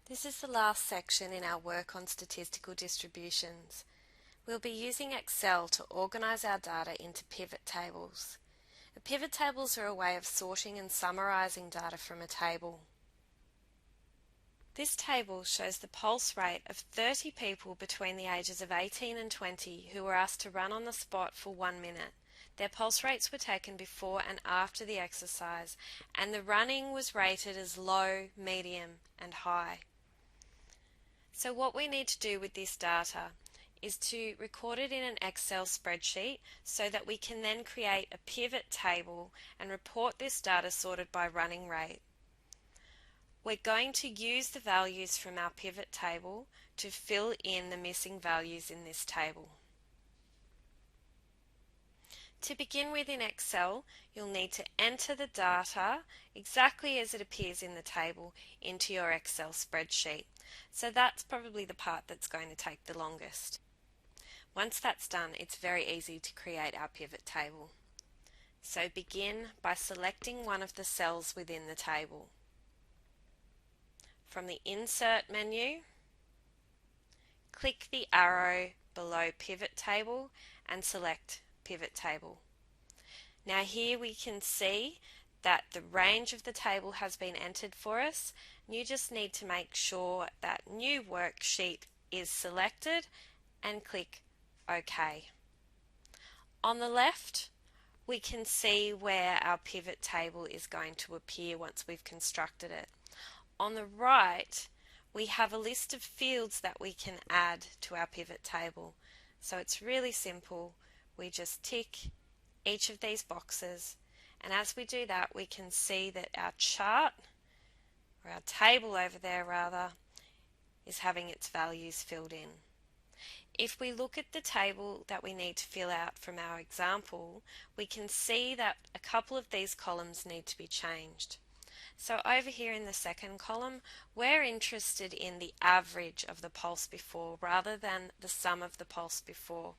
This is the last section in our work on statistical distributions. We'll be using Excel to organise our data into pivot tables. Pivot tables are a way of sorting and summarising data from a table. This table shows the pulse rate of 30 people between the ages of 18 and 20 who were asked to run on the spot for 1 minute. Their pulse rates were taken before and after the exercise, and the running was rated as low, medium, and high. So what we need to do with this data is to record it in an Excel spreadsheet so that we can then create a pivot table and report this data sorted by running rate. We're going to use the values from our pivot table to fill in the missing values in this table. To begin with in Excel, you'll need to enter the data exactly as it appears in the table into your Excel spreadsheet. So that's probably the part that's going to take the longest. Once that's done, it's very easy to create our pivot table. So begin by selecting one of the cells within the table. From the Insert menu, click the arrow below Pivot Table and select Pivot Table. Now here we can see that the range of the table has been entered for us. You just need to make sure that New Worksheet is selected and click OK. On the left, we can see where our pivot table is going to appear once we've constructed it. On the right, we have a list of fields that we can add to our pivot table. So it's really simple. We just tick each of these boxes, and as we do that, we can see that our chart, or our table over there rather, is having its values filled in. If we look at the table that we need to fill out from our example, we can see that a couple of these columns need to be changed. So over here in the second column, we're interested in the average of the pulse before rather than the sum of the pulse before.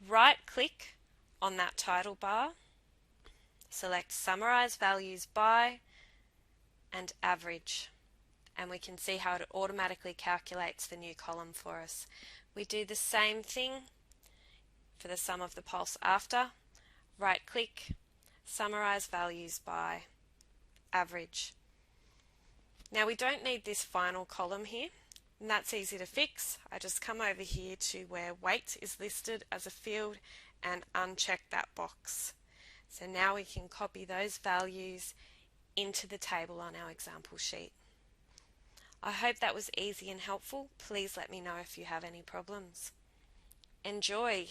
Right click on that title bar, select Summarize Values By and Average, and we can see how it automatically calculates the new column for us. We do the same thing for the sum of the pulse after. Right click, Summarize Values By Average. Now we don't need this final column here, and that's easy to fix. I just come over here to where weight is listed as a field and uncheck that box. So now we can copy those values into the table on our example sheet. I hope that was easy and helpful. Please let me know if you have any problems. Enjoy!